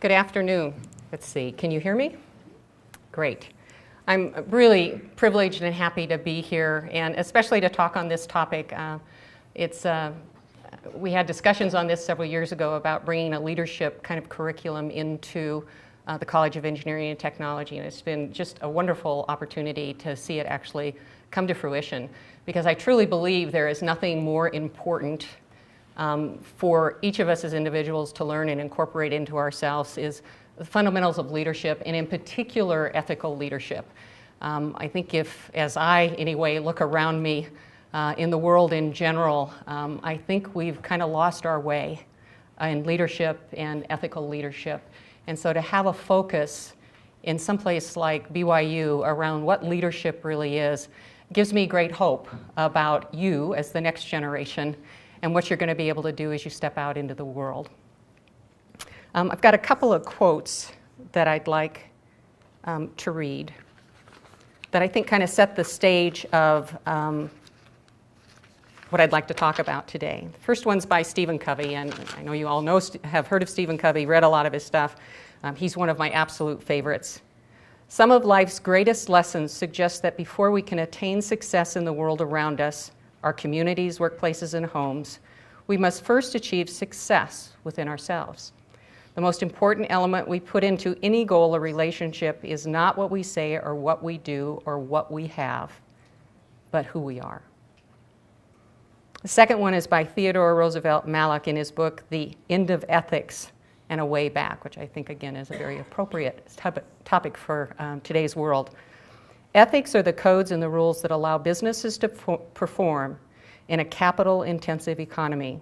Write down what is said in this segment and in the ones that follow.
Good afternoon. Let's see, can you hear me? Great. I'm really privileged and happy to be here, and especially to talk on this topic. We had discussions on this several years ago about bringing a leadership kind of curriculum into the College of Engineering and Technology, and it's been just a wonderful opportunity to see it actually come to fruition, because I truly believe there is nothing more important for each of us as individuals to learn and incorporate into ourselves is the fundamentals of leadership, and in particular ethical leadership. I think if, as I anyway look around me in the world in general, I think we've kind of lost our way in leadership and ethical leadership. And so to have a focus in some place like BYU around what leadership really is gives me great hope about you as the next generation and what you're going to be able to do as you step out into the world. I've got a couple of quotes that I'd like to read that I think kind of set the stage of what I'd like to talk about today. The first one's by Stephen Covey, and I know you all have heard of Stephen Covey, read a lot of his stuff. He's one of my absolute favorites. Some of life's greatest lessons suggest that before we can attain success in the world around us, our communities, workplaces, and homes, we must first achieve success within ourselves. The most important element we put into any goal or relationship is not what we say or what we do or what we have, but who we are. The second one is by Theodore Roosevelt Malloch in his book, The End of Ethics and a Way Back, which I think, again, is a very appropriate topic for today's world. Ethics are the codes and the rules that allow businesses to perform in a capital-intensive economy.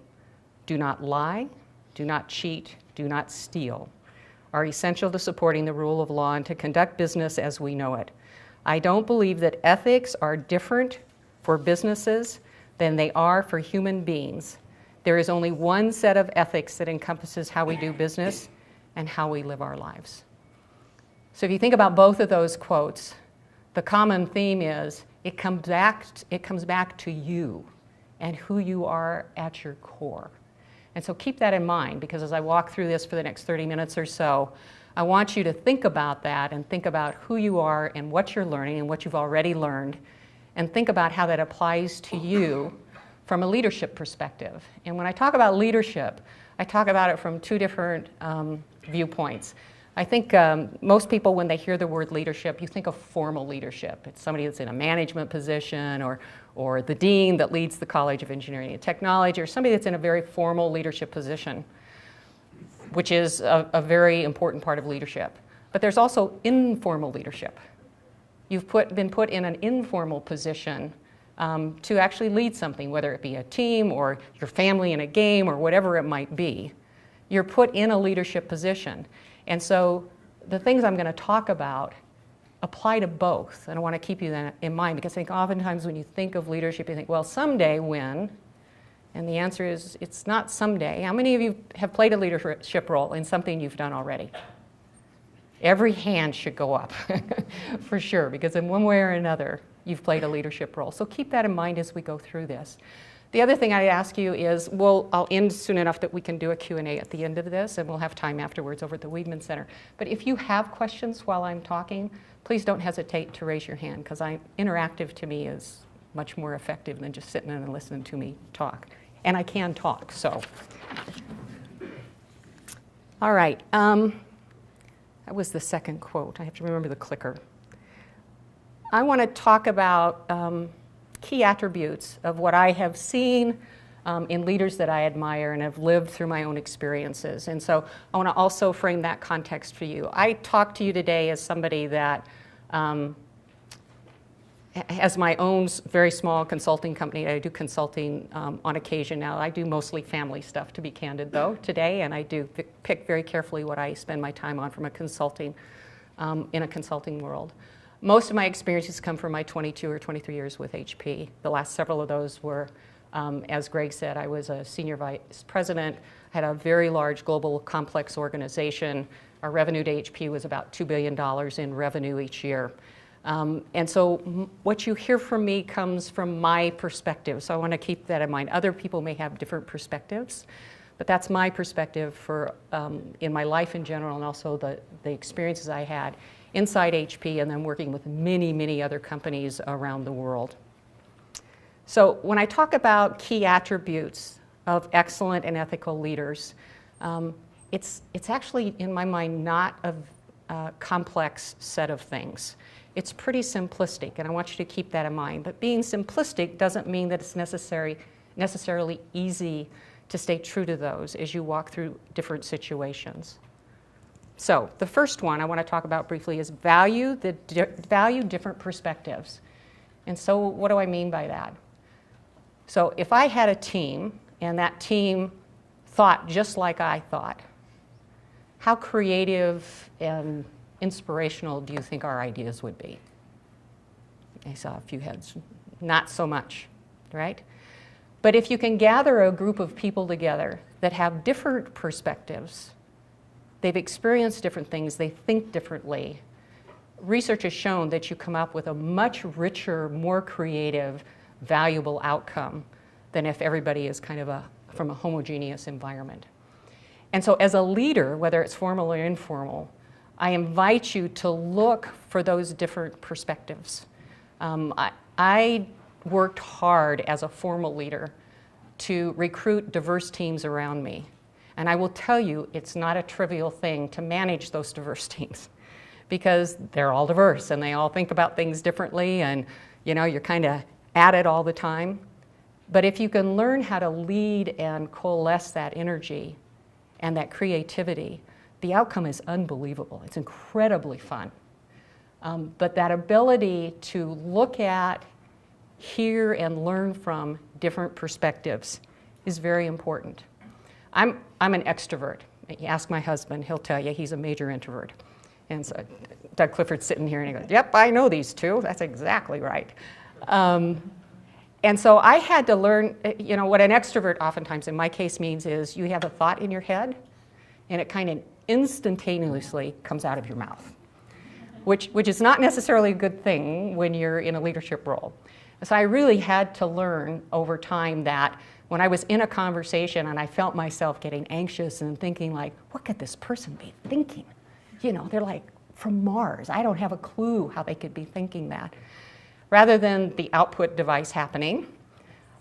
Do not lie, do not cheat, do not steal, are essential to supporting the rule of law and to conduct business as we know it. I don't believe that ethics are different for businesses than they are for human beings. There is only one set of ethics that encompasses how we do business and how we live our lives. So if you think about both of those quotes, the common theme is it comes back to you and who you are at your core. And so keep that in mind, because as I walk through this for the next 30 minutes or so, I want you to think about that and think about who you are and what you're learning and what you've already learned, and think about how that applies to you from a leadership perspective. And when I talk about leadership, I talk about it from two different viewpoints. I think most people, when they hear the word leadership, you think of formal leadership. It's somebody that's in a management position, or the dean that leads the College of Engineering and Technology, or somebody that's in a very formal leadership position, which is a very important part of leadership. But there's also informal leadership. You've been put in an informal position to actually lead something, whether it be a team or your family in a game or whatever it might be. You're put in a leadership position. And so the things I'm going to talk about apply to both. And I want to keep you that in mind, because I think oftentimes when you think of leadership, you think, well, someday when? And the answer is, it's not someday. How many of you have played a leadership role in something you've done already? Every hand should go up, for sure, because in one way or another, you've played a leadership role. So keep that in mind as we go through this. The other thing I ask you is, I'll end soon enough that we can do a Q&A at the end of this, and we'll have time afterwards over at the Weidman Center. But if you have questions while I'm talking, please don't hesitate to raise your hand, because interactive to me is much more effective than just sitting and listening to me talk. And I can talk, so. All right, that was the second quote. I have to remember the clicker. I want to talk about key attributes of what I have seen in leaders that I admire and have lived through my own experiences. And so I want to also frame that context for you. I talk to you today as somebody that has my own very small consulting company. I do consulting on occasion now. I do mostly family stuff, to be candid, though, today, and I do pick very carefully what I spend my time on from a consulting, in a consulting world. Most of my experiences come from my 22 or 23 years with HP. The last several of those were, as Greg said, I was a senior vice president, had a very large global complex organization. Our revenue to HP was about $2 billion in revenue each year. And so what you hear from me comes from my perspective, so I want to keep that in mind. Other people may have different perspectives, But that's my perspective for in my life in general, and also the experiences I had inside HP and then working with many, many other companies around the world. So when I talk about key attributes of excellent and ethical leaders, it's actually, in my mind, not a complex set of things. It's pretty simplistic, and I want you to keep that in mind. But being simplistic doesn't mean that it's necessarily easy to stay true to those as you walk through different situations. So the first one I want to talk about briefly is value different perspectives. And so what do I mean by that? So if I had a team and that team thought just like I thought, how creative and inspirational do you think our ideas would be? I saw a few heads. Not so much, right? But if you can gather a group of people together that have different perspectives, they've experienced different things, they think differently, research has shown that you come up with a much richer, more creative, valuable outcome than if everybody is kind of from a homogeneous environment. And so as a leader, whether it's formal or informal, I invite you to look for those different perspectives. I worked hard as a formal leader to recruit diverse teams around me. And I will tell you, it's not a trivial thing to manage those diverse teams because they're all diverse and they all think about things differently, and you're kind of at it all the time. But if you can learn how to lead and coalesce that energy and that creativity, the outcome is unbelievable. It's incredibly fun. But that ability to look at, hear, and learn from different perspectives is very important. I'm an extrovert. You ask my husband, he'll tell you he's a major introvert. And so Doug Clifford's sitting here and he goes, yep, I know these two. That's exactly right. And so I had to learn, what an extrovert oftentimes in my case means is you have a thought in your head and it kind of instantaneously comes out of your mouth, which is not necessarily a good thing when you're in a leadership role. So I really had to learn over time that when I was in a conversation and I felt myself getting anxious and thinking like, what could this person be thinking? They're like from Mars. I don't have a clue how they could be thinking that. Rather than the output device happening,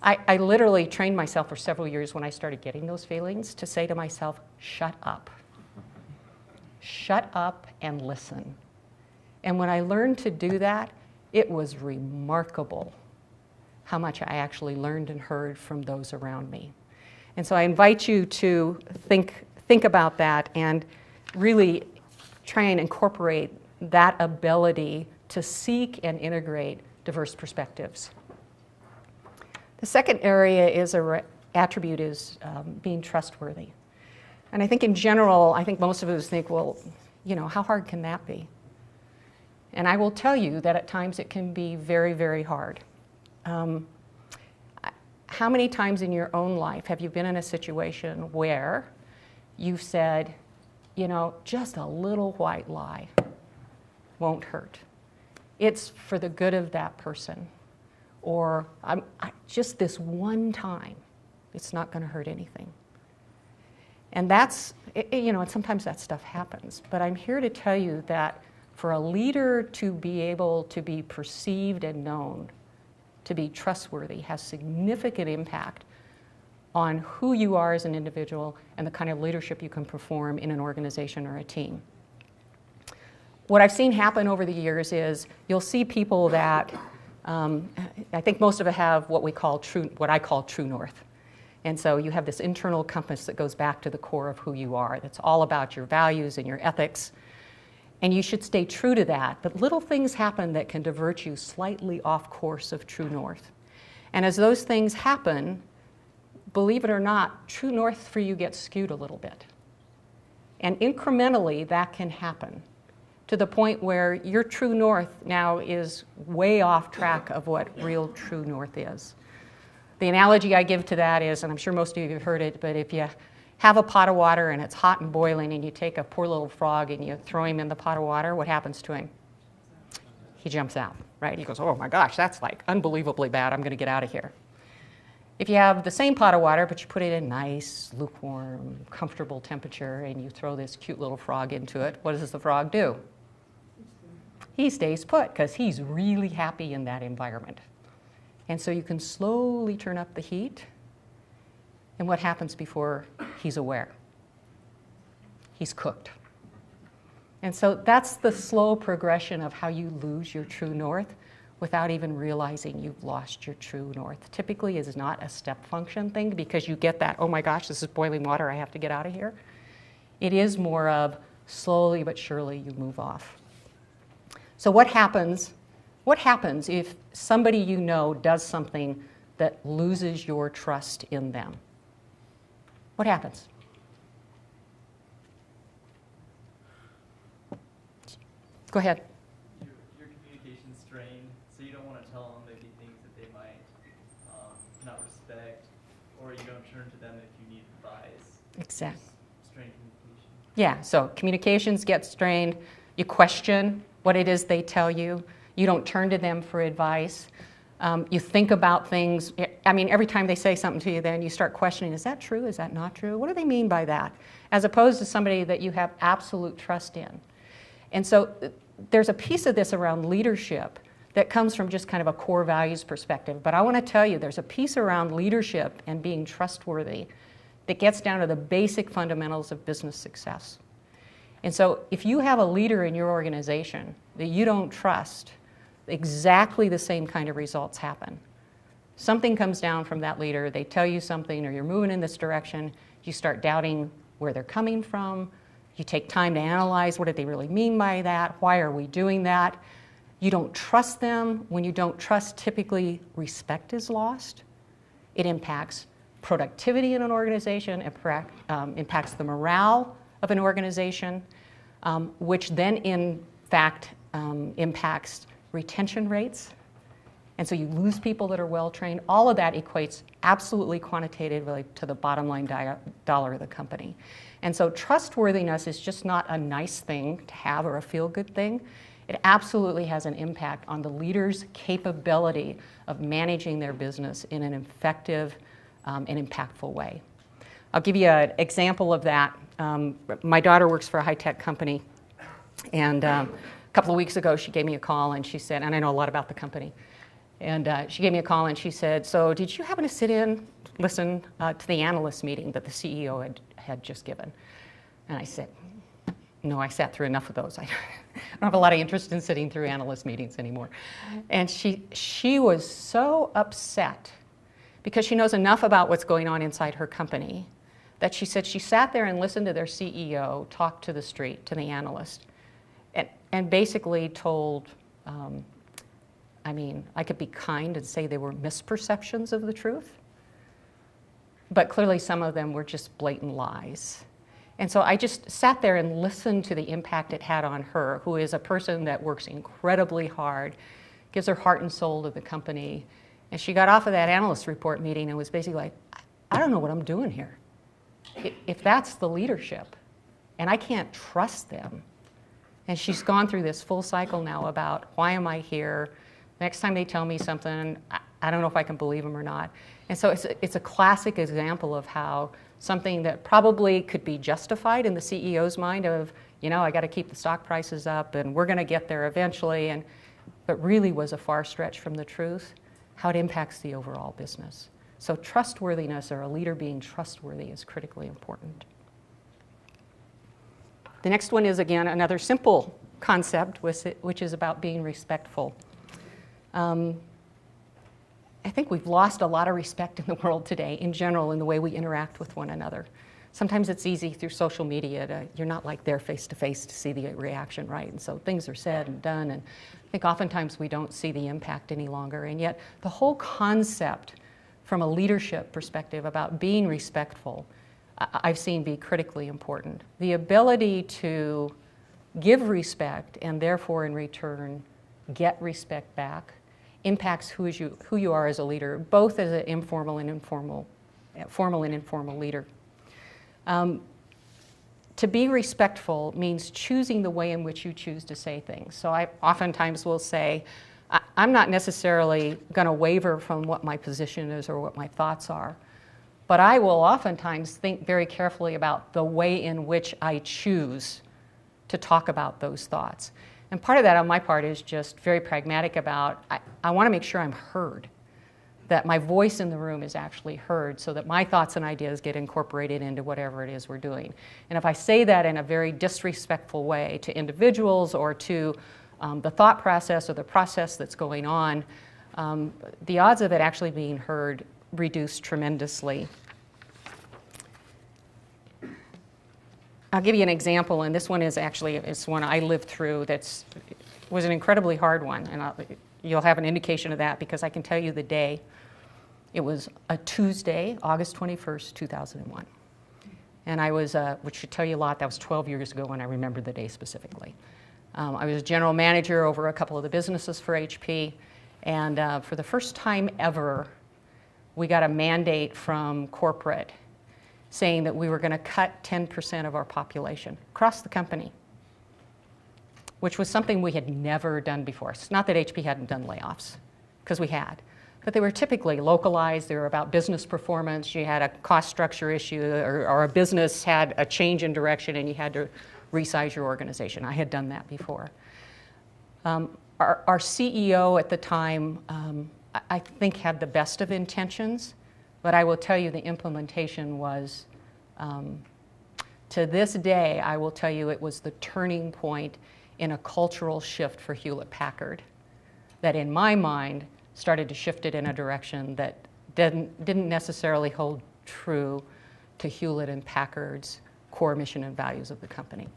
I literally trained myself for several years when I started getting those feelings to say to myself, shut up. Shut up and listen. And when I learned to do that, it was remarkable how much I actually learned and heard from those around me. And so I invite you to think about that and really try and incorporate that ability to seek and integrate diverse perspectives. The second area is attribute is being trustworthy. And I think in general, most of us think, well, how hard can that be? And I will tell you that at times it can be very, very hard. How many times in your own life have you been in a situation where you've said, just a little white lie won't hurt. It's for the good of that person. Or just this one time, it's not going to hurt anything. And that's, and sometimes that stuff happens. But I'm here to tell you that for a leader to be able to be perceived and known, to be trustworthy, has significant impact on who you are as an individual and the kind of leadership you can perform in an organization or a team. What I've seen happen over the years is you'll see people that, I think most of it have what I call true north. And so you have this internal compass that goes back to the core of who you are. That's all about your values and your ethics. And you should stay true to that. But little things happen that can divert you slightly off course of true north. And as those things happen, believe it or not, true north for you gets skewed a little bit. And incrementally, that can happen to the point where your true north now is way off track of what real true north is. The analogy I give to that is, and I'm sure most of you have heard it, but if you have a pot of water and it's hot and boiling and you take a poor little frog and you throw him in the pot of water, what happens to him? He jumps out, right? He goes, oh my gosh, that's like unbelievably bad. I'm going to get out of here. If you have the same pot of water, but you put it in nice, lukewarm, comfortable temperature, and you throw this cute little frog into it, what does the frog do? He stays put because he's really happy in that environment. And so you can slowly turn up the heat. And what happens before he's aware? He's cooked. And so that's the slow progression of how you lose your true north without even realizing you've lost your true north. Typically is not a step function thing because you get that, oh my gosh, this is boiling water, I have to get out of here. It is more of slowly but surely you move off. So what happens if somebody you know does something that loses your trust in them? What happens? Go ahead. Your communication's strained, so you don't want to tell them maybe things that they might not respect, or you don't turn to them if you need advice. Exactly. Strained communication. Yeah, so communications get strained. You question what it is they tell you. You don't turn to them for advice. You think about things. I mean, every time they say something to you, then you start questioning, is that true? Is that not true? What do they mean by that? As opposed to somebody that you have absolute trust in. And so there's a piece of this around leadership that comes from just kind of a core values perspective. But I want to tell you, there's a piece around leadership and being trustworthy that gets down to the basic fundamentals of business success. And so if you have a leader in your organization that you don't trust, exactly the same kind of results happen. Something comes down from that leader, they tell you something, or you're moving in this direction, you start doubting where they're coming from, you take time to analyze what did they really mean by that, why are we doing that? You don't trust them. When you don't trust, typically respect is lost. It impacts productivity in an organization, it impacts the morale of an organization, which then in fact impacts retention rates. And so you lose people that are well-trained. All of that equates absolutely quantitatively to the bottom line dollar of the company. And so trustworthiness is just not a nice thing to have or a feel-good thing. It absolutely has an impact on the leader's capability of managing their business in an effective and impactful way. I'll give you an example of that. My daughter works for a high-tech company, and a couple of weeks ago she gave me a call and she said, and I know a lot about the company, and she gave me a call and she said, so did you happen to sit in, listen to the analyst meeting that the CEO had just given? And I said, no, I sat through enough of those. I don't have a lot of interest in sitting through analyst meetings anymore. And she was so upset because she knows enough about what's going on inside her company that she said she sat there and listened to their CEO talk to the street, to the analyst, and basically told, I could be kind and say they were misperceptions of the truth, but clearly some of them were just blatant lies. And so I just sat there and listened to the impact it had on her, who is a person that works incredibly hard, gives her heart and soul to the company. And she got off of that analyst report meeting and was basically like, I don't know what I'm doing here. If that's the leadership, and I can't trust them. And she's gone through this full cycle now about why am I here? Next time they tell me something, I don't know if I can believe them or not. And so it's a classic example of how something that probably could be justified in the CEO's mind of, I got to keep the stock prices up and we're going to get there eventually, but really was a far stretch from the truth, how it impacts the overall business. So trustworthiness, or a leader being trustworthy, is critically important. The next one is, again, another simple concept, which is about being respectful. I think we've lost a lot of respect in the world today, in general, in the way we interact with one another. Sometimes it's easy through social media you're not like there face-to-face to see the reaction, right? And so things are said and done, and I think oftentimes we don't see the impact any longer. And yet the whole concept from a leadership perspective about being respectful, I've seen be critically important. The ability to give respect and therefore in return get respect back impacts who you are as a leader, both as an formal and informal leader. To be respectful means choosing the way in which you choose to say things. So I oftentimes will say, I'm not necessarily going to waver from what my position is or what my thoughts are, but I will oftentimes think very carefully about the way in which I choose to talk about those thoughts. And part of that on my part is just very pragmatic about, I want to make sure I'm heard, that my voice in the room is actually heard so that my thoughts and ideas get incorporated into whatever it is we're doing. And if I say that in a very disrespectful way to individuals or to the thought process or the process that's going on, the odds of it actually being heard reduce tremendously. I'll give you an example, and this one is actually, it's one I lived through was an incredibly hard one, and you'll have an indication of that because I can tell you the day. It was a Tuesday, August 21st, 2001. And I was, which should tell you a lot, that was 12 years ago when I remember the day specifically. I was a general manager over a couple of the businesses for HP, and for the first time ever, we got a mandate from corporate saying that we were going to cut 10% of our population across the company, which was something we had never done before. It's not that HP hadn't done layoffs, because we had, but they were typically localized. They were about business performance. You had a cost structure issue, or a business had a change in direction, and you had to resize your organization. I had done that before. Our CEO at the time, I think, had the best of intentions, but I will tell you the implementation was, to this day, I will tell you it was the turning point in a cultural shift for Hewlett-Packard that in my mind started to shift it in a direction that didn't necessarily hold true to Hewlett and Packard's core mission and values of the company.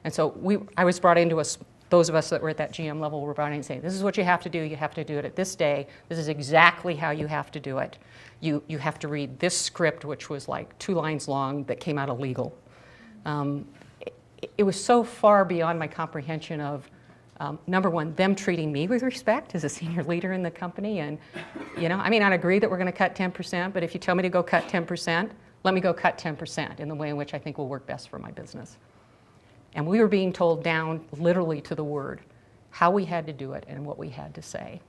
And so I was brought into those of us that were at that GM level were brought in and saying, this is what you have to do it at this day, this is exactly how you have to do it. You have to read this script, which was like 2 lines long, that came out of legal. It was so far beyond my comprehension of, number one, them treating me with respect as a senior leader in the company. And, I may not agree that we're going to cut 10%, but if you tell me to go cut 10%, let me go cut 10% in the way in which I think will work best for my business. And we were being told down literally to the word how we had to do it and what we had to say.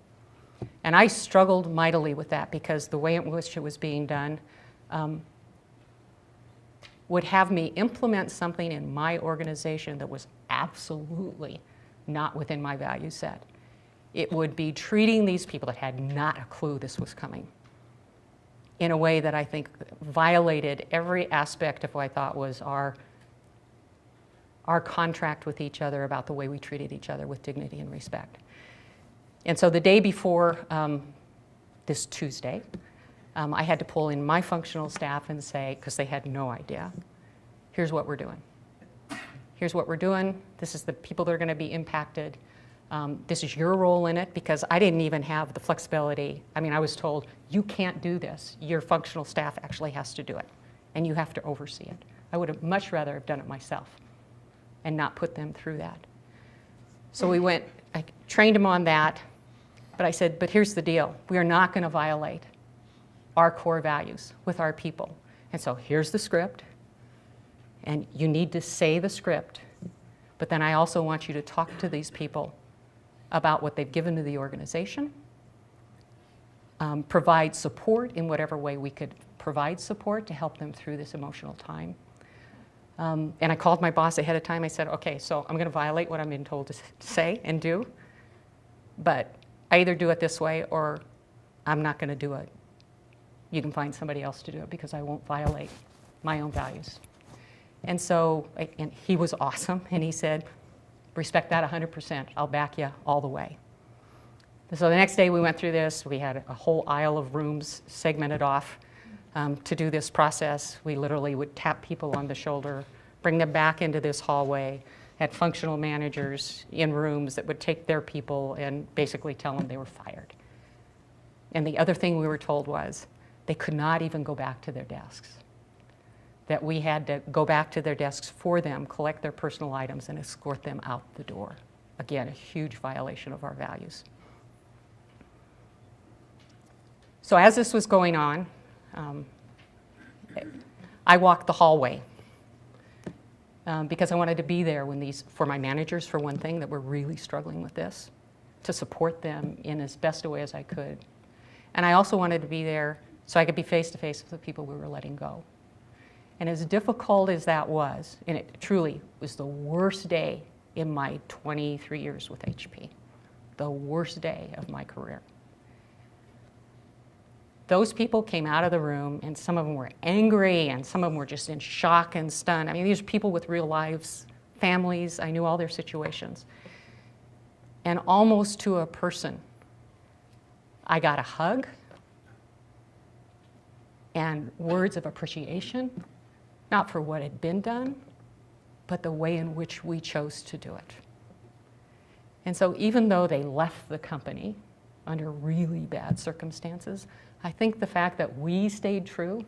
And I struggled mightily with that because the way in which it was being done would have me implement something in my organization that was absolutely not within my value set. It would be treating these people that had not a clue this was coming in a way that I think violated every aspect of what I thought was our contract with each other about the way we treated each other with dignity and respect. And so the day before this Tuesday, I had to pull in my functional staff and say, because they had no idea, here's what we're doing. Here's what we're doing. This is the people that are going to be impacted. This is your role in it, because I didn't even have the flexibility. I mean, I was told, you can't do this. Your functional staff actually has to do it, and you have to oversee it. I would have much rather have done it myself and not put them through that. So I trained them on that, but I said, but here's the deal. We are not going to violate our core values with our people. And so here's the script, and you need to say the script, but then I also want you to talk to these people about what they've given to the organization, provide support in whatever way we could provide support to help them through this emotional time. And I called my boss ahead of time. I said, okay, so I'm going to violate what I'm being told to say and do, but I either do it this way or I'm not going to do it. You can find somebody else to do it because I won't violate my own values. And so, and he was awesome, and he said, respect that 100%. I'll back you all the way. So the next day we went through this. We had a whole aisle of rooms segmented off to do this process. We literally would tap people on the shoulder, bring them back into this hallway, had functional managers in rooms that would take their people and basically tell them they were fired. And the other thing we were told was they could not even go back to their desks, that we had to go back to their desks for them, collect their personal items, and escort them out the door. Again, a huge violation of our values. So as this was going on, I walked the hallway because I wanted to be there when for my managers, for one thing, that were really struggling with this. to support them in as best a way as I could. And I also wanted to be there so I could be face-to-face with the people we were letting go. And as difficult as that was, and it truly was the worst day in my 23 years with HP, the worst day of my career. Those people came out of the room, and some of them were angry, and some of them were just in shock and stunned. I mean, these are people with real lives, families. I knew all their situations. And almost to a person, I got a hug and words of appreciation, not for what had been done, but the way in which we chose to do it. And so even though they left the company under really bad circumstances, I think the fact that we stayed true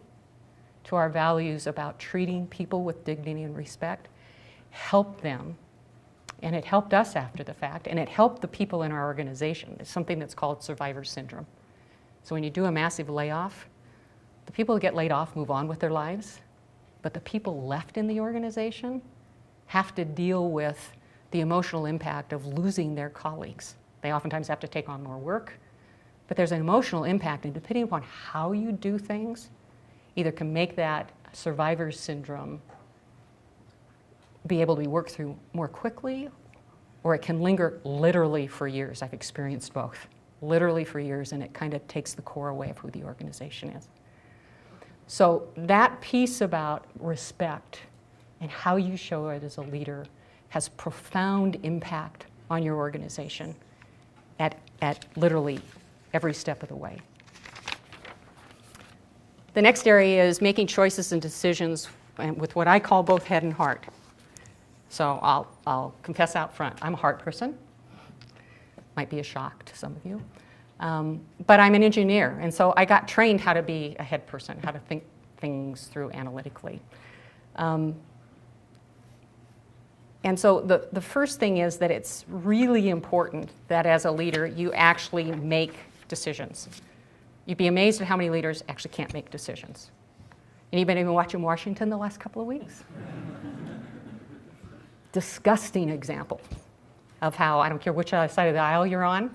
to our values about treating people with dignity and respect helped them, and it helped us after the fact, and it helped the people in our organization. It's something that's called survivor syndrome. So when you do a massive layoff, the people who get laid off move on with their lives, but the people left in the organization have to deal with the emotional impact of losing their colleagues. They oftentimes have to take on more work, but there's an emotional impact, and depending upon how you do things, either can make that survivor syndrome be able to be worked through more quickly, or it can linger literally for years. I've experienced both, literally for years, and it kind of takes the core away of who the organization is. So that piece about respect and how you show it as a leader has profound impact on your organization at literally every step of the way. The next area is making choices and decisions with what I call both head and heart. So I'll confess out front, I'm a heart person. Might be a shock to some of you. But I'm an engineer, and so I got trained how to be a head person, how to think things through analytically. And so the first thing is that it's really important that as a leader, you actually make decisions. You'd be amazed at how many leaders actually can't make decisions. Anybody been watching Washington the last couple of weeks? Disgusting example of how, I don't care which side of the aisle you're on,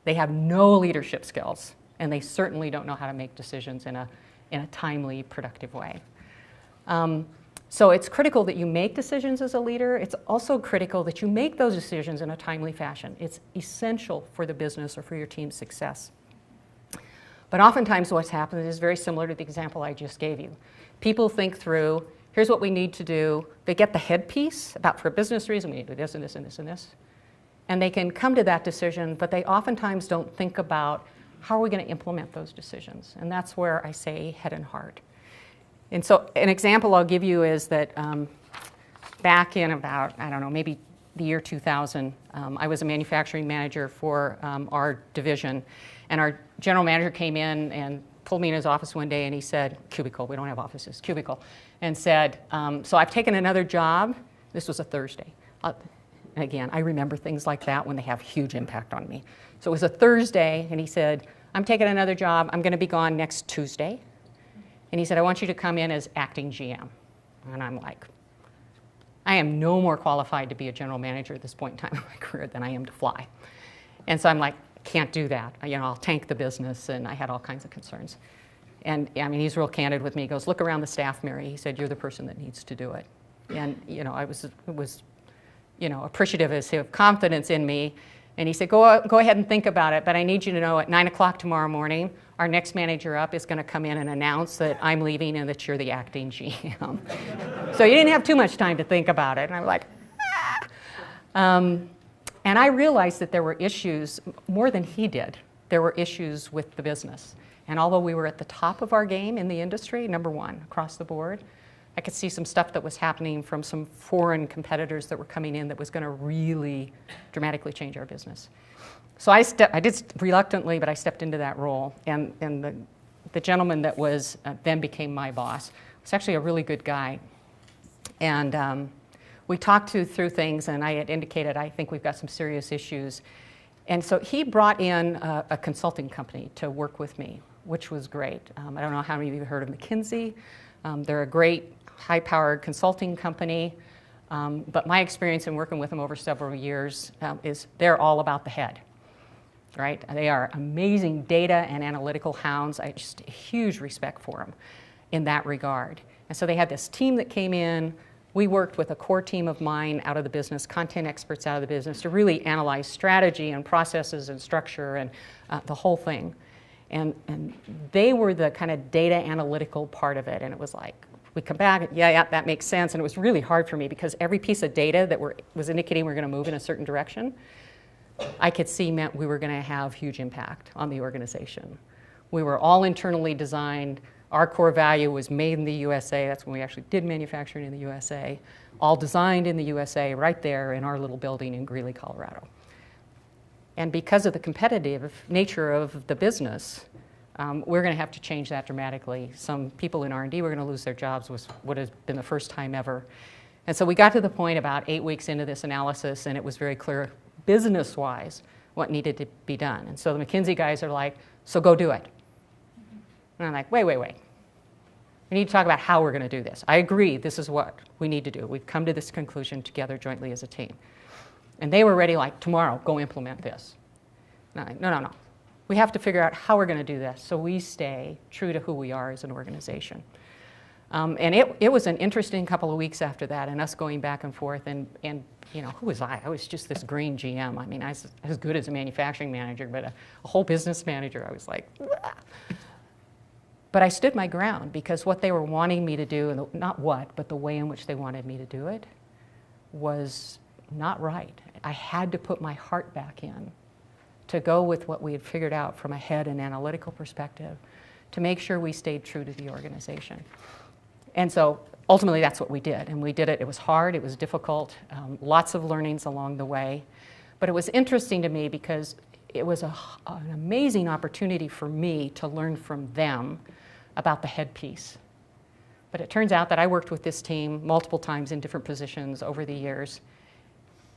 they have no leadership skills, and they certainly don't know how to make decisions in a timely, productive way. So it's critical that you make decisions as a leader. It's also critical that you make those decisions in a timely fashion. It's essential for the business or for your team's success. But oftentimes what's happened is very similar to the example I just gave you. People think through, here's what we need to do. They get the head piece about, for a business reason, we need to do this and this and this and this. And they can come to that decision, but they oftentimes don't think about how are we going to implement those decisions. And that's where I say head and heart. And so an example I'll give you is that back in about, I don't know, maybe the year 2000, I was a manufacturing manager for our division. And our general manager came in and pulled me in his office one day and he said, cubicle, we don't have offices, cubicle, and said, so I've taken another job. This was a Thursday. And again, I remember things like that when they have huge impact on me. So it was a Thursday, and he said, I'm taking another job. I'm going to be gone next Tuesday. And he said, I want you to come in as acting GM. And I'm like, I am no more qualified to be a general manager at this point in time in my career than I am to fly. And so I'm like, can't do that. I'll tank the business, and I had all kinds of concerns. And I mean, he's real candid with me. He goes, look around the staff, Mary. He said, you're the person that needs to do it. And I was appreciative of his confidence in me. And he said, go ahead and think about it, but I need you to know at 9 o'clock tomorrow morning, our next manager up is going to come in and announce that I'm leaving and that you're the acting GM. So you didn't have too much time to think about it. And I'm like, and I realized that there were issues, more than he did, there were issues with the business. And although we were at the top of our game in the industry, number one, across the board, I could see some stuff that was happening from some foreign competitors that were coming in that was going to really dramatically change our business. So I did reluctantly, but I stepped into that role. And the gentleman that was then became my boss was actually a really good guy. And we talked through things, and I had indicated I think we've got some serious issues. And so he brought in a consulting company to work with me, which was great. I don't know how many of you have heard of McKinsey. They're a great high-powered consulting company. But my experience in working with them over several years is they're all about the head, right? They are amazing data and analytical hounds. I just huge respect for them in that regard. And so they had this team that came in. We worked with a core team of mine out of the business, content experts out of the business, to really analyze strategy and processes and structure and the whole thing. And they were the kind of data analytical part of it. And it was like, we come back, yeah, that makes sense. And it was really hard for me because every piece of data that was indicating we're going to move in a certain direction, I could see meant we were going to have huge impact on the organization. We were all internally designed. Our core value was made in the USA. That's when we actually did manufacturing in the USA. All designed in the USA right there in our little building in Greeley, Colorado. And because of the competitive nature of the business, we're going to have to change that dramatically. Some people in R&D were going to lose their jobs, was what has been the first time ever. And so we got to the point about 8 weeks into this analysis, and it was very clear business-wise what needed to be done. And so the McKinsey guys are like, so go do it. And I'm like, wait. We need to talk about how we're going to do this. I agree, this is what we need to do. We've come to this conclusion together jointly as a team. And they were ready, like, tomorrow, go implement this. And I'm like, no. We have to figure out how we're going to do this so we stay true to who we are as an organization. And it was an interesting couple of weeks after that, and us going back and forth. And you know, who was I? I was just this green GM. I mean, I was as good as a manufacturing manager, but a whole business manager, I was like, "Wah." But I stood my ground because what they were wanting me to do, and not what, but the way in which they wanted me to do it, was not right. I had to put my heart back in to go with what we had figured out from a head and analytical perspective to make sure we stayed true to the organization. And so ultimately that's what we did, and we did it. It was hard, it was difficult, lots of learnings along the way. But it was interesting to me because it was an amazing opportunity for me to learn from them about the head piece. But it turns out that I worked with this team multiple times in different positions over the years.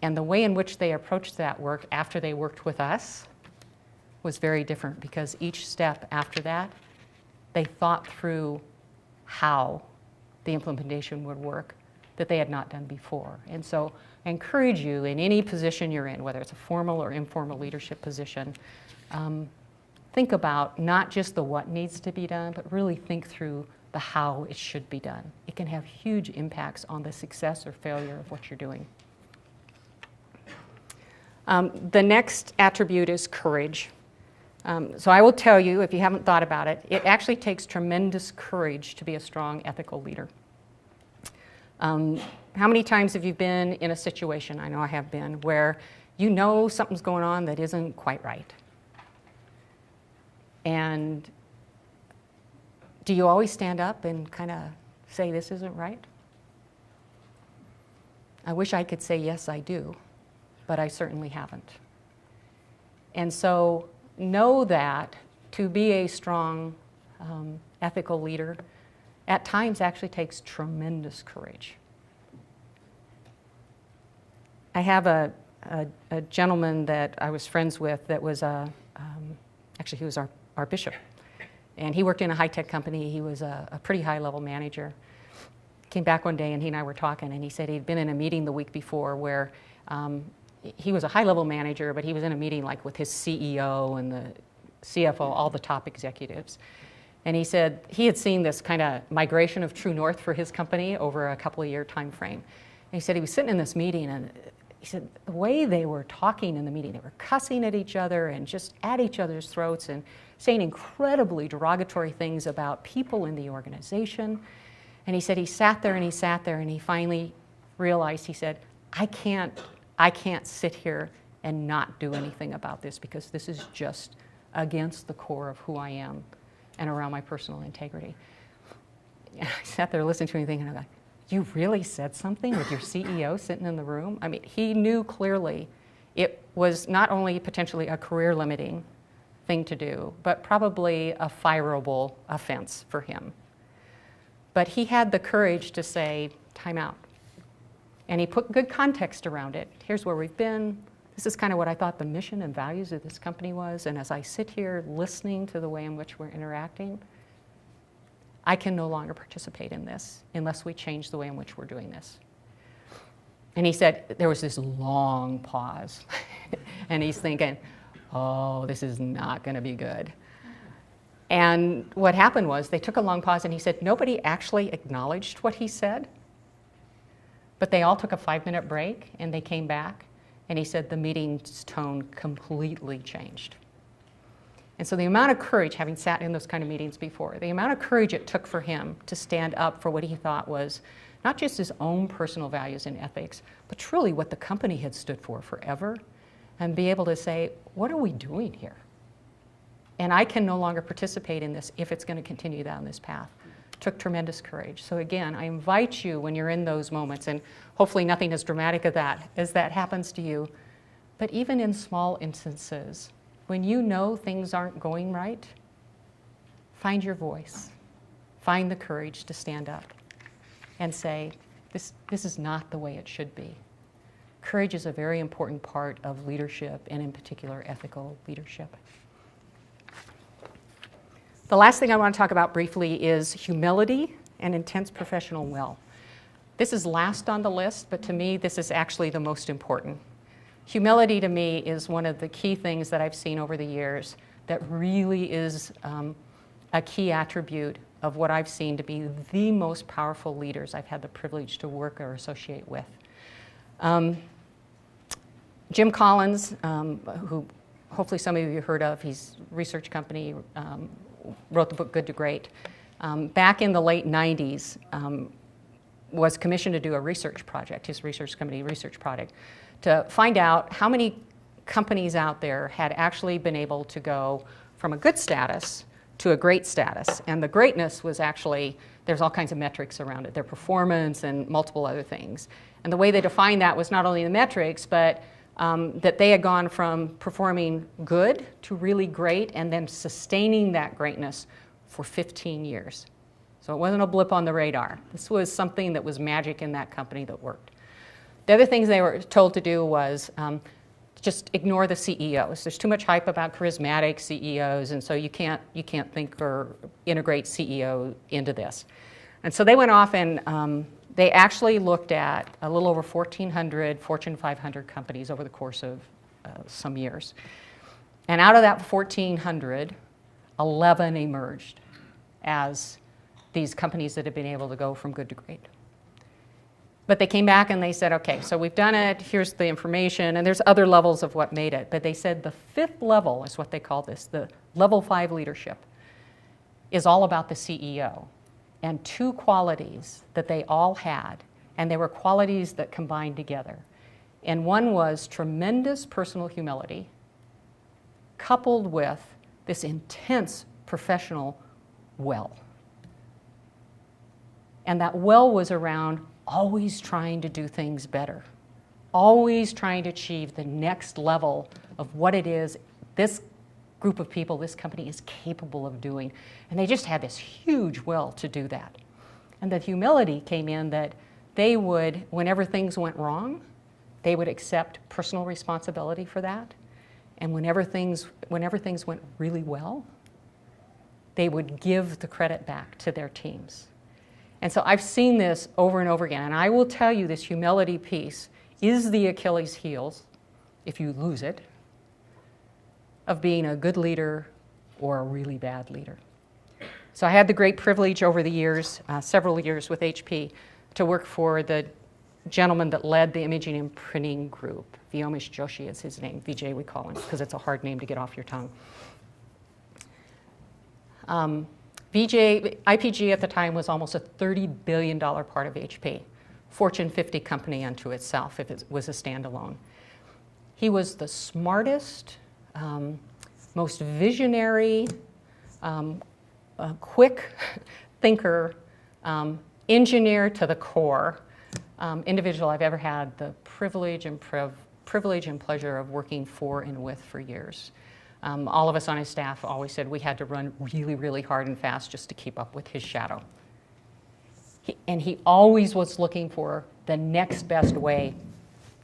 And the way in which they approached that work after they worked with us was very different because each step after that, they thought through how the implementation would work that they had not done before. And so I encourage you in any position you're in, whether it's a formal or informal leadership position, think about not just the what needs to be done, but really think through the how it should be done. It can have huge impacts on the success or failure of what you're doing. The next attribute is courage. So I will tell you, if you haven't thought about it, it actually takes tremendous courage to be a strong ethical leader. How many times have you been in a situation, I know I have been, where you know something's going on that isn't quite right? And do you always stand up and kind of say, this isn't right? I wish I could say, yes, I do, but I certainly haven't. And so know that to be a strong ethical leader at times actually takes tremendous courage. I have a gentleman that I was friends with that was actually he was our bishop. And he worked in a high-tech company. He was a pretty high-level manager. Came back one day and he and I were talking, and he said he'd been in a meeting the week before where he was a high-level manager, but he was in a meeting like with his CEO and the CFO, all the top executives. And he said he had seen this kind of migration of true north for his company over a couple of year time frame. And he said he was sitting in this meeting, and he said the way they were talking in the meeting, they were cussing at each other and just at each other's throats and saying incredibly derogatory things about people in the organization. And he said he sat there and he finally realized, he said, I can't sit here and not do anything about this because this is just against the core of who I am and around my personal integrity. And I sat there listening to him thinking, like, you really said something with your CEO sitting in the room? I mean, he knew clearly it was not only potentially a career limiting thing to do, but probably a fireable offense for him. But he had the courage to say, time out. And he put good context around it. Here's where we've been. This is kind of what I thought the mission and values of this company was. And as I sit here listening to the way in which we're interacting, I can no longer participate in this unless we change the way in which we're doing this. And he said, there was this long pause. And he's thinking, oh, this is not going to be good. And what happened was they took a long pause, and he said, nobody actually acknowledged what he said. But they all took a 5-minute break, and they came back. And he said the meeting's tone completely changed. And so the amount of courage, having sat in those kind of meetings before, the amount of courage it took for him to stand up for what he thought was not just his own personal values and ethics, but truly what the company had stood for forever, and be able to say, what are we doing here? And I can no longer participate in this if it's going to continue down this path. Took tremendous courage. So again, I invite you when you're in those moments, and hopefully nothing as dramatic as that happens to you, but even in small instances, when you know things aren't going right, find your voice. Find the courage to stand up and say, this is not the way it should be. Courage is a very important part of leadership, and in particular, ethical leadership. The last thing I want to talk about briefly is humility and intense professional will. This is last on the list, but to me, this is actually the most important. Humility to me is one of the key things that I've seen over the years that really is a key attribute of what I've seen to be the most powerful leaders I've had the privilege to work or associate with. Jim Collins, who hopefully some of you heard of, he's a research company, wrote the book Good to Great. Back in the late 90s, was commissioned to do a research project, his research company research project, to find out how many companies out there had actually been able to go from a good status to a great status. And the greatness was actually, there's all kinds of metrics around it, their performance and multiple other things. And the way they defined that was not only the metrics, but that they had gone from performing good to really great and then sustaining that greatness for 15 years. So it wasn't a blip on the radar. This was something that was magic in that company that worked. The other things they were told to do was just ignore the CEOs. There's too much hype about charismatic CEOs, and so you can't think or integrate CEO into this. And so they went off and they actually looked at a little over 1,400 Fortune 500 companies over the course of some years. And out of that 1,400, 11 emerged as these companies that have been able to go from good to great. But they came back and they said, okay, so we've done it, here's the information, and there's other levels of what made it. But they said the 5th level is what they call this, the level 5 leadership, is all about the CEO. And 2 qualities that they all had, and they were qualities that combined together. And one was tremendous personal humility, coupled with this intense professional will. And that will was around always trying to do things better, always trying to achieve the next level of what it is this group of people, this company is capable of doing. And they just had this huge will to do that. And the humility came in that they would, whenever things went wrong, they would accept personal responsibility for that. And whenever things went really well, they would give the credit back to their teams. And so I've seen this over and over again. And I will tell you, this humility piece is the Achilles heels, if you lose it, of being a good leader or a really bad leader. So I had the great privilege over the years, several years with HP, to work for the gentleman that led the imaging and printing group. Vijay Joshi is his name. Vijay we call him because it's a hard name to get off your tongue. IPG at the time was almost a $30 billion part of HP, Fortune 50 company unto itself if it was a standalone. He was the smartest, most visionary, quick thinker, engineer to the core, individual I've ever had the privilege and pleasure of working for and with for years. All of us on his staff always said we had to run really, really hard and fast just to keep up with his shadow. He always was looking for the next best way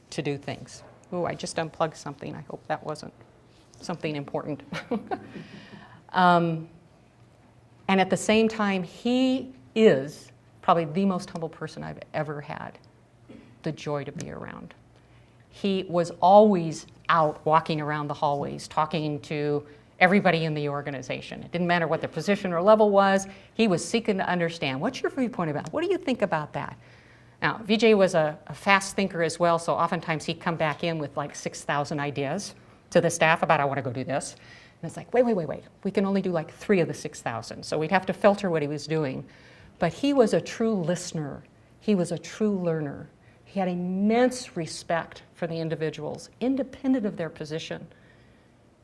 to do things. Ooh, I just unplugged something. I hope that wasn't something important. And at the same time, he is probably the most humble person I've ever had the joy to be around. He was always out walking around the hallways, talking to everybody in the organization. It didn't matter what their position or level was. He was seeking to understand, what's your viewpoint about? What do you think about that? Now, Vijay was a fast thinker as well, so oftentimes he'd come back in with like 6,000 ideas to the staff about, I want to go do this. And it's like, wait. We can only do like 3 of the 6,000. So we'd have to filter what he was doing. But he was a true listener. He was a true learner. He had immense respect for the individuals, independent of their position,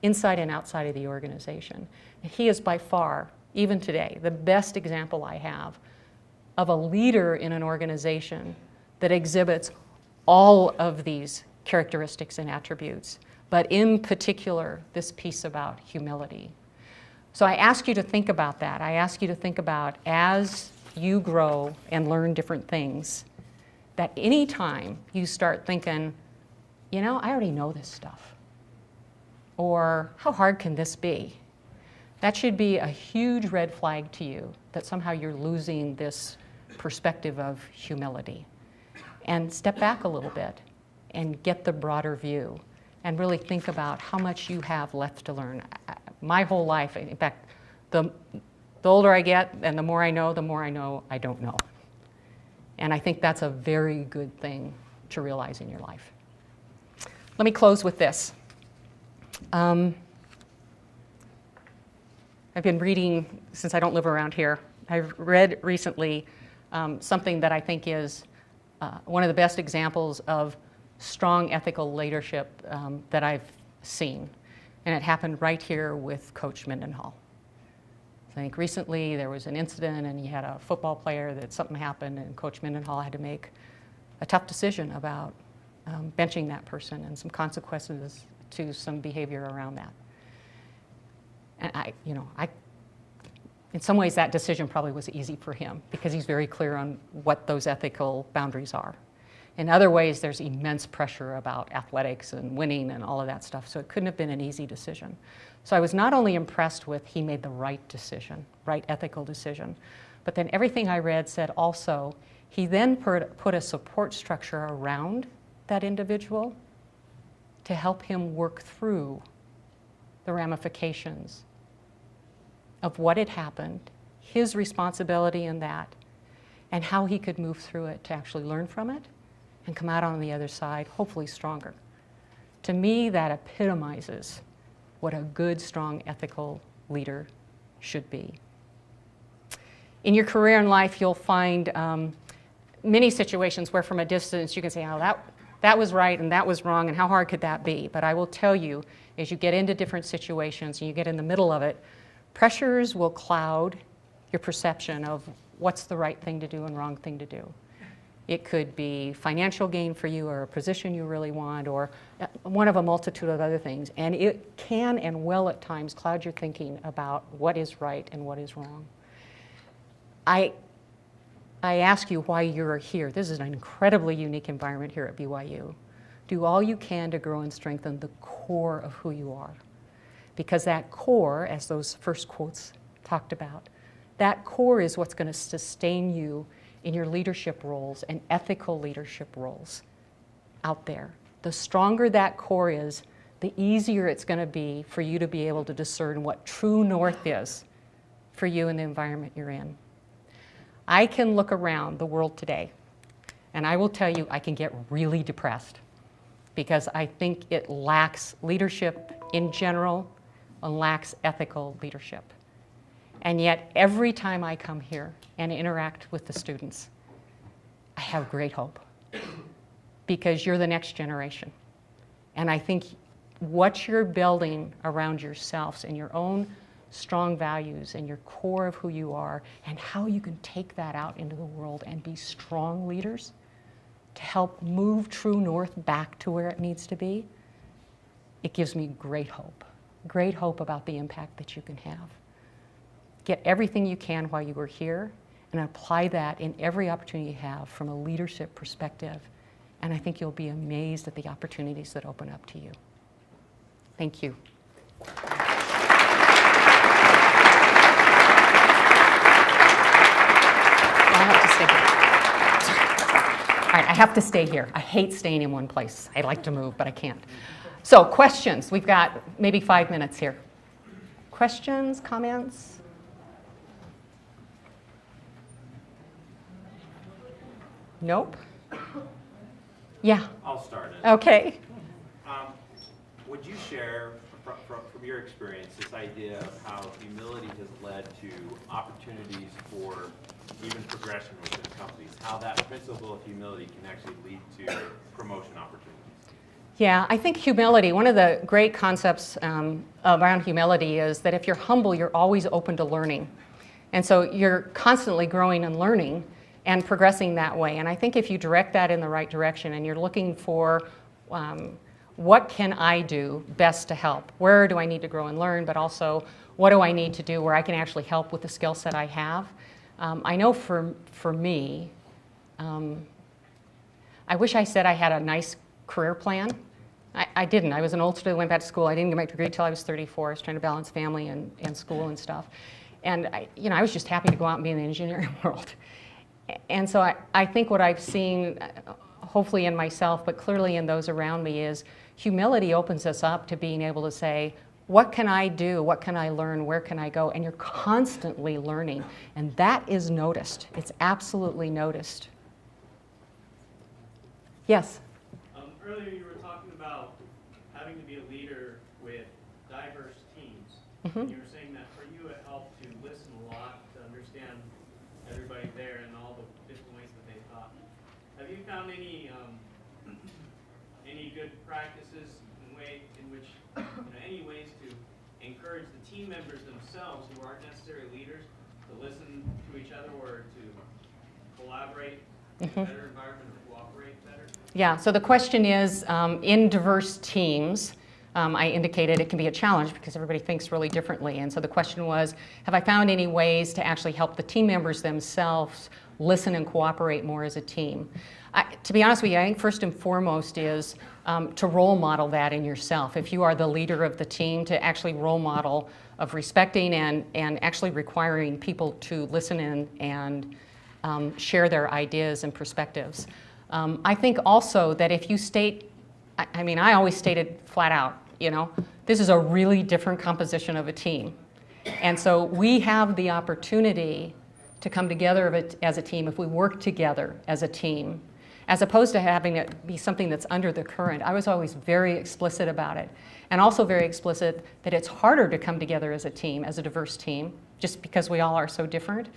inside and outside of the organization. And he is by far, even today, the best example I have of a leader in an organization that exhibits all of these characteristics and attributes, but in particular, this piece about humility. So I ask you to think about that. I ask you to think about, as you grow and learn different things, that any time you start thinking, I already know this stuff, or how hard can this be? That should be a huge red flag to you that somehow you're losing this perspective of humility. And step back a little bit and get the broader view and really think about how much you have left to learn. My whole life, in fact, the older I get and the more I know I don't know. And I think that's a very good thing to realize in your life. Let me close with this. I've been reading, since I don't live around here, I've read recently something that I think is one of the best examples of strong ethical leadership that I've seen. And it happened right here with Coach Mendenhall. I think recently there was an incident and you had a football player that something happened, and Coach Mendenhall had to make a tough decision about benching that person and some consequences to some behavior around that. And in some ways that decision probably was easy for him because he's very clear on what those ethical boundaries are. In other ways, there's immense pressure about athletics and winning and all of that stuff, so it couldn't have been an easy decision. So I was not only impressed with he made the right decision, right ethical decision, but then everything I read said also he then put a support structure around that individual to help him work through the ramifications of what had happened, his responsibility in that, and how he could move through it to actually learn from it and come out on the other side, hopefully stronger. To me, that epitomizes what a good, strong, ethical leader should be. In your career and life, you'll find many situations where from a distance you can say, oh, that was right and that was wrong and how hard could that be? But I will tell you, as you get into different situations and you get in the middle of it, pressures will cloud your perception of what's the right thing to do and wrong thing to do. It could be financial gain for you or a position you really want or one of a multitude of other things. And it can and will at times cloud your thinking about what is right and what is wrong. I ask you why you're here. This is an incredibly unique environment here at BYU. Do all you can to grow and strengthen the core of who you are. Because that core, as those first quotes talked about, that core is what's going to sustain you in your leadership roles and ethical leadership roles out there. The stronger that core is, the easier it's going to be for you to be able to discern what true north is for you in the environment you're in. I can look around the world today, and I will tell you I can get really depressed because I think it lacks leadership in general and lacks ethical leadership. And yet, every time I come here and interact with the students, I have great hope because you're the next generation. And I think what you're building around yourselves and your own strong values and your core of who you are and how you can take that out into the world and be strong leaders to help move True North back to where it needs to be, it gives me great hope about the impact that you can have. Get everything you can while you are here and apply that in every opportunity you have from a leadership perspective. And I think you'll be amazed at the opportunities that open up to you. Thank you. I'll have to stay here. All right, I I have to stay here. I hate staying in one place. I like to move, but I can't. So questions. We've got maybe 5 minutes here. Questions, comments? Nope. Yeah. I'll start it. Okay. Would you share from your experience this idea of how humility has led to opportunities for even progression within companies? How that principle of humility can actually lead to promotion opportunities? Yeah, I think humility, one of the great concepts around humility is that if you're humble, you're always open to learning. And so you're constantly growing and learning and progressing that way. And I think if you direct that in the right direction and you're looking for what can I do best to help? Where do I need to grow and learn? But also, what do I need to do where I can actually help with the skill set I have? I know for me, I wish I said I had a nice career plan. I didn't. I was an old student, went back to school. I didn't get my degree until I was 34. I was trying to balance family and school and stuff. And I was just happy to go out and be in the engineering world. And so I think what I've seen, hopefully in myself, but clearly in those around me, is humility opens us up to being able to say, what can I do? What can I learn? Where can I go? And you're constantly learning. And that is noticed. It's absolutely noticed. Yes? Earlier you were talking about having to be a leader with diverse teams. Mm-hmm. And you were saying that for you it helped to listen a lot, to understand everybody there and all the different ways that they thought. Have you found any good practices in which any ways to encourage the team members themselves who aren't necessarily leaders to listen to each other or to collaborate in a better environment or cooperate better? Yeah, so the question is, in diverse teams, I indicated it can be a challenge because everybody thinks really differently. And so the question was, have I found any ways to actually help the team members themselves listen and cooperate more as a team? To be honest with you, I think first and foremost is to role model that in yourself. If you are the leader of the team, to actually role model of respecting and actually requiring people to listen in and share their ideas and perspectives. I think also that if you state, I always stated flat out, this is a really different composition of a team. And so we have the opportunity to come together as a team if we work together as a team, as opposed to having it be something that's under the current. I was always very explicit about it, and also very explicit that it's harder to come together as a team, as a diverse team, just because we all are so different.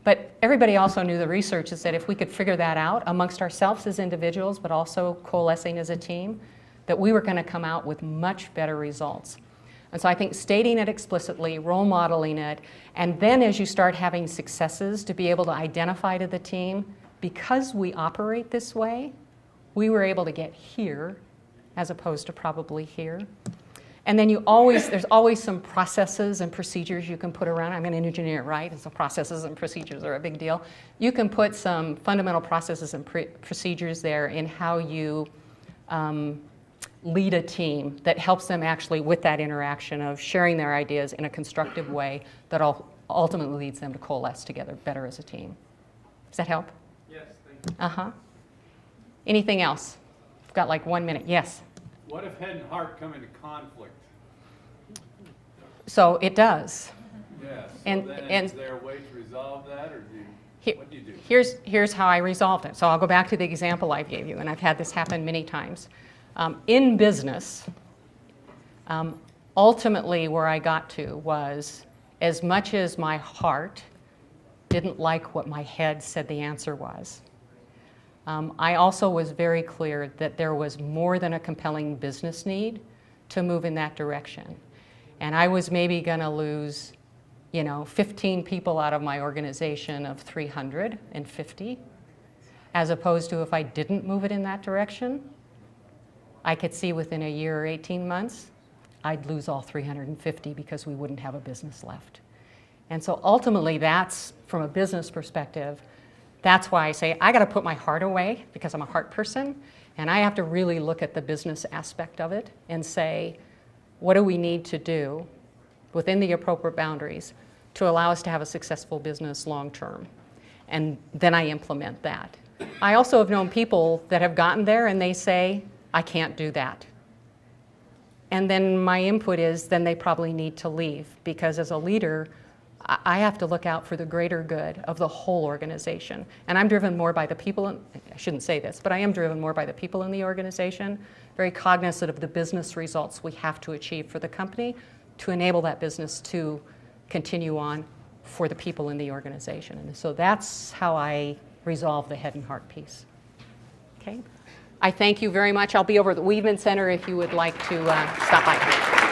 But everybody also knew the research is that if we could figure that out amongst ourselves as individuals, but also coalescing as a team, that we were going to come out with much better results. And so I think stating it explicitly, role modeling it, and then as you start having successes, to be able to identify to the team, because we operate this way, we were able to get here as opposed to probably here. And then there's always some processes and procedures you can put around. I'm an engineer, right? And so processes and procedures are a big deal. You can put some fundamental processes and procedures there in how you lead a team that helps them actually with that interaction of sharing their ideas in a constructive way that ultimately leads them to coalesce together better as a team. Does that help? Yes, thank you. Uh-huh. Anything else? We've got like 1 minute. Yes? What if head and heart come into conflict? So it does. Yes. So And- then and- is there a way to resolve that, or what do you do? Here's how I resolved it. So I'll go back to the example I gave you, and I've had this happen many times. In business, ultimately where I got to was, as much as my heart didn't like what my head said the answer was, I also was very clear that there was more than a compelling business need to move in that direction. And I was maybe going to lose 15 people out of my organization of 350, as opposed to if I didn't move it in that direction, I could see within a year or 18 months, I'd lose all 350 because we wouldn't have a business left. And so ultimately, that's, from a business perspective, that's why I say I got to put my heart away because I'm a heart person, and I have to really look at the business aspect of it and say, what do we need to do within the appropriate boundaries to allow us to have a successful business long term? And then I implement that. I also have known people that have gotten there and they say, I can't do that. And then my input is, then they probably need to leave, because as a leader, I have to look out for the greater good of the whole organization. And I'm driven more by the people, I shouldn't say this, but I am driven more by the people in the organization, very cognizant of the business results we have to achieve for the company to enable that business to continue on for the people in the organization. And so that's how I resolve the head and heart piece. Okay? I thank you very much. I'll be over at the Weedman Center if you would like to stop by.